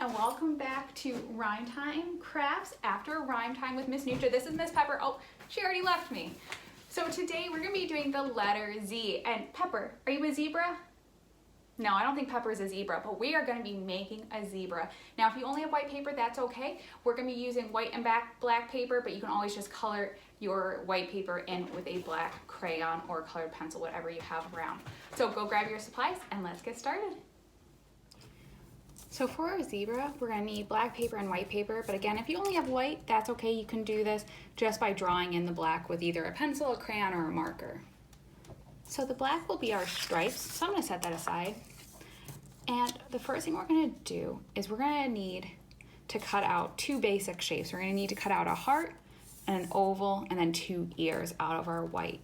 and welcome back to Rhyme Time Crafts after Rhyme Time with Miss Nutra. This is Miss Pepper. Oh, she already left me. So today we're gonna be doing the letter Z. And Pepper, are you a zebra? No, I don't think Pepper is a zebra, but we are gonna be making a zebra. Now, if you only have white paper, that's okay. We're gonna be using white and black paper, but you can always just color your white paper in with a black crayon or colored pencil, whatever you have around. So go grab your supplies and let's get started. So for our zebra, we're gonna need black paper and white paper, but again, if you only have white, that's okay. You can do this just by drawing in the black with either a pencil, a crayon, or a marker. So the black will be our stripes, so I'm gonna set that aside. And the first thing we're gonna do is we're gonna need to cut out two basic shapes. We're gonna need to cut out a heart and an oval and then two ears out of our white.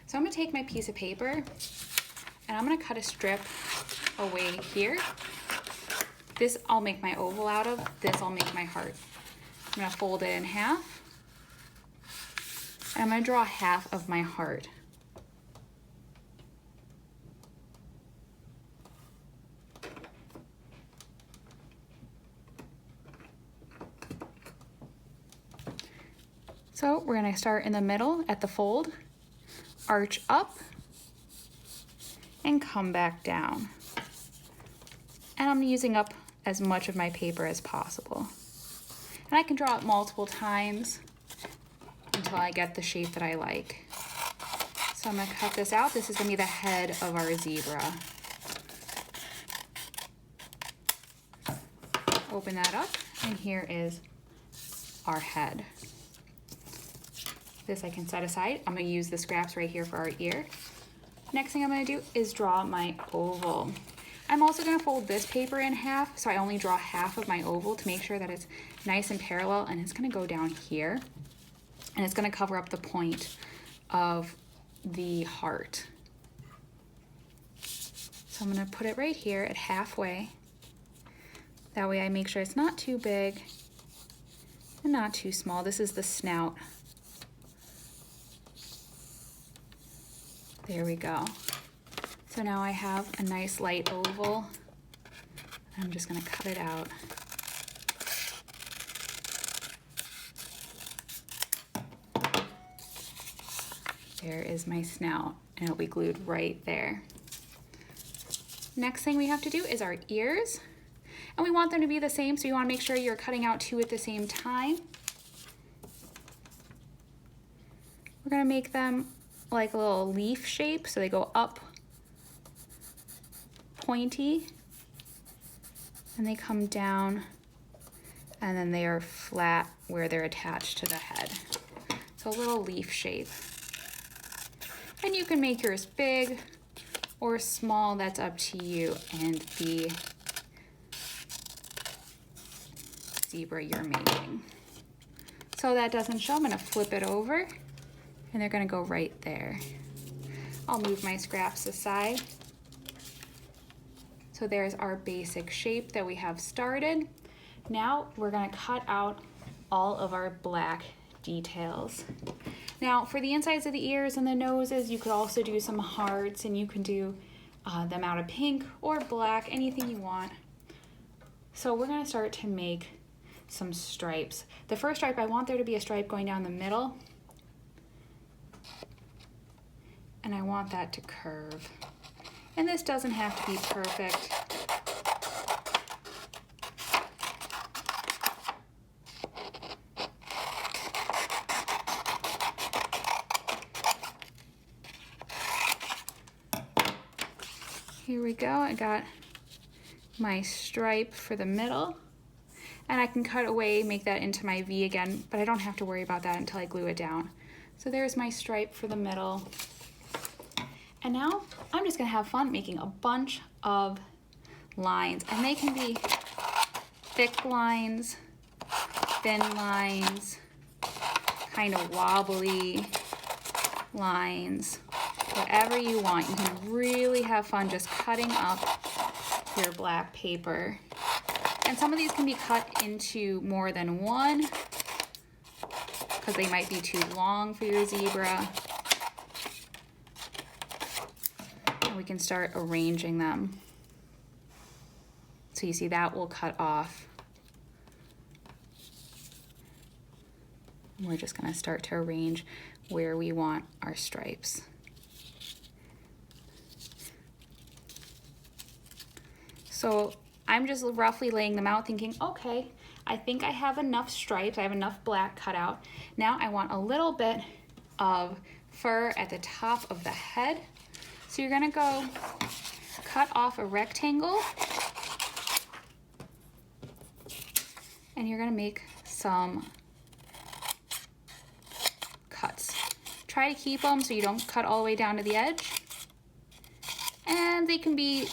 So I'm gonna take my piece of paper and I'm gonna cut a strip away here. This I'll make my oval out of, this I'll make my heart. I'm gonna fold it in half. And I'm gonna draw half of my heart. So we're gonna start in the middle at the fold, arch up, and come back down. And I'm using up as much of my paper as possible. And I can draw it multiple times until I get the shape that I like. So I'm gonna cut this out. This is gonna be the head of our zebra. Open that up, and here is our head. This I can set aside. I'm gonna use the scraps right here for our ear. Next thing I'm gonna do is draw my oval. I'm also gonna fold this paper in half, so I only draw half of my oval to make sure that it's nice and parallel, and it's gonna go down here, and it's gonna cover up the point of the heart. So I'm gonna put it right here at halfway. That way I make sure it's not too big and not too small. This is the snout. There we go. So now I have a nice light oval. I'm just gonna cut it out. There is my snout, and it'll be glued right there. Next thing we have to do is our ears. And we want them to be the same, so you wanna make sure you're cutting out two at the same time. We're gonna make them like a little leaf shape, so they go up, pointy, and they come down, and then they are flat where they're attached to the head. So a little leaf shape. And you can make yours big or small, that's up to you and the zebra you're making. So that doesn't show, I'm gonna flip it over, and they're gonna go right there. I'll move my scraps aside. So there's our basic shape that we have started. Now we're gonna cut out all of our black details. Now for the insides of the ears and the noses, you could also do some hearts, and you can do them out of pink or black, anything you want. So we're gonna start to make some stripes. The first stripe, I want there to be a stripe going down the middle, and I want that to curve. And this doesn't have to be perfect. Here we go, I got my stripe for the middle, and I can cut away, make that into my V again, but I don't have to worry about that until I glue it down. So there's my stripe for the middle. And now I'm just gonna have fun making a bunch of lines, and they can be thick lines, thin lines, kind of wobbly lines, whatever you want. You can really have fun just cutting up your black paper. And some of these can be cut into more than one because they might be too long for your zebra. And we can start arranging them. So So you see that will cut off. And we're just gonna start to arrange where we want our stripes. So I'm just roughly laying them out thinking, okay, I think I have enough stripes, I have enough black cut out. Now I want a little bit of fur at the top of the head. So you're gonna go cut off a rectangle and you're gonna make some cuts. Try to keep them so you don't cut all the way down to the edge. And they can be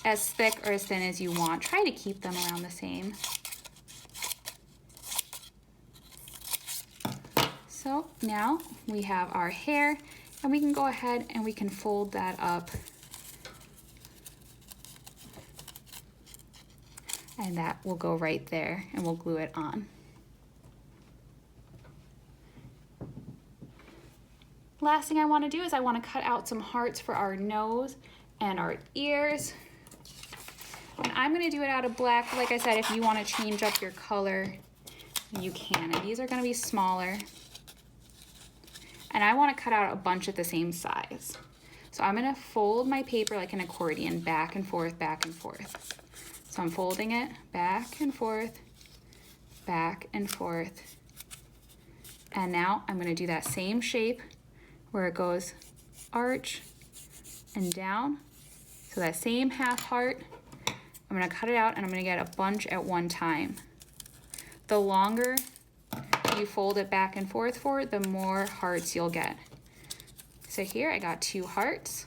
as thick or as thin as you want. Try to keep them around the same. So now we have our hair and we can go ahead and we can fold that up. And that will go right there and we'll glue it on. Last thing I want to do is I want to cut out some hearts for our nose and our ears. And I'm going to do it out of black. Like I said, if you want to change up your color, you can. And these are going to be smaller. And I want to cut out a bunch at the same size. So I'm going to fold my paper like an accordion, back and forth, back and forth. So I'm folding it back and forth, back and forth. And now I'm going to do that same shape where it goes arch and down. So that same half heart, I'm going to cut it out and I'm going to get a bunch at one time. The longer you fold it back and forth for, the more hearts you'll get. So here I got 2 hearts,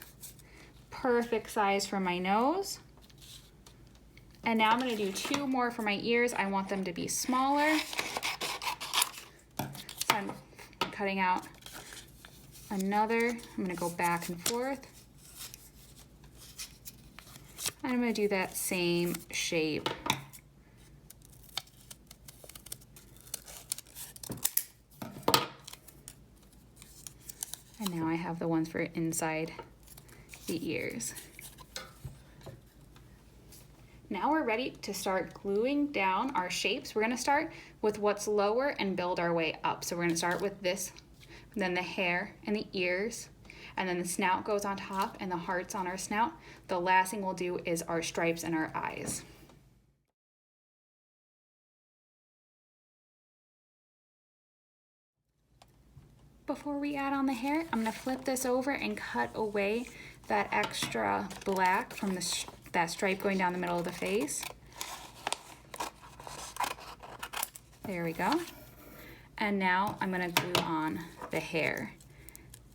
perfect size for my nose. And now I'm going to do 2 more for my ears. I want them to be smaller. So I'm cutting out another. I'm going to go back and forth. And I'm going to do that same shape. And now I have the ones for inside the ears. Now we're ready to start gluing down our shapes. We're going to start with what's lower and build our way up. So we're going to start with this, and then the hair and the ears, and then the snout goes on top and the hearts on our snout. The last thing we'll do is our stripes and our eyes. Before we add on the hair, I'm going to flip this over and cut away that extra black from that stripe going down the middle of the face. There we go. And now I'm going to glue on the hair.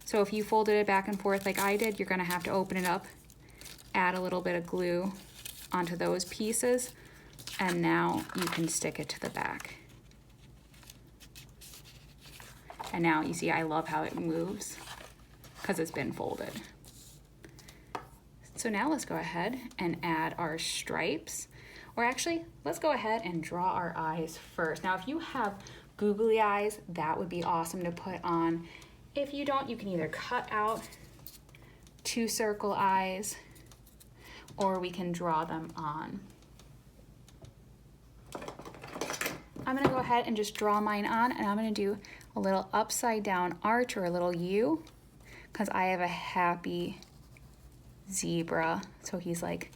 So if you folded it back and forth like I did, you're going to have to open it up, add a little bit of glue onto those pieces, and now you can stick it to the back. And now you see I love how it moves because it's been folded. So now let's go ahead and add our stripes. Or actually, let's go ahead and draw our eyes first. Now, if you have googly eyes, that would be awesome to put on. If you don't, you can either cut out 2 circle eyes, or we can draw them on. I'm gonna go ahead and just draw mine on, and I'm gonna do a little upside down arch or a little U, because I have a happy zebra. So he's like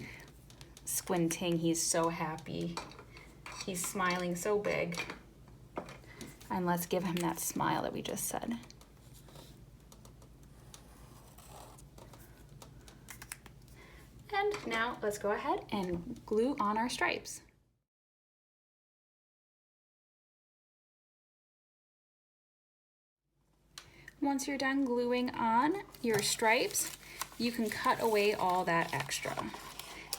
squinting, he's so happy. He's smiling so big. And let's give him that smile that we just said. And now let's go ahead and glue on our stripes. Once you're done gluing on your stripes, you can cut away all that extra.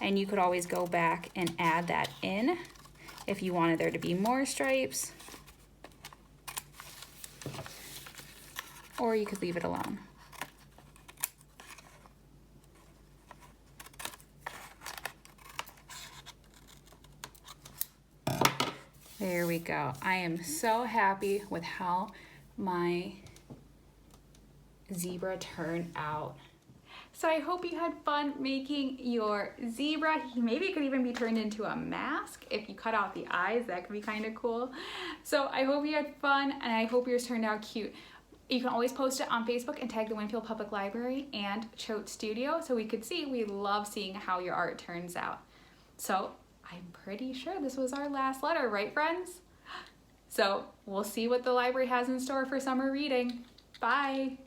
And you could always go back and add that in if you wanted there to be more stripes, or you could leave it alone. There we go. I am so happy with how my zebra turned out. So I hope you had fun making your zebra. Maybe it could even be turned into a mask. If you cut out the eyes, that could be kind of cool. So I hope you had fun, and I hope yours turned out cute. You can always post it on Facebook and tag the Winfield Public Library and Choate Studio so we could see. We love seeing how your art turns out. So I'm pretty sure this was our last letter, right, friends? So we'll see what the library has in store for summer reading. Bye.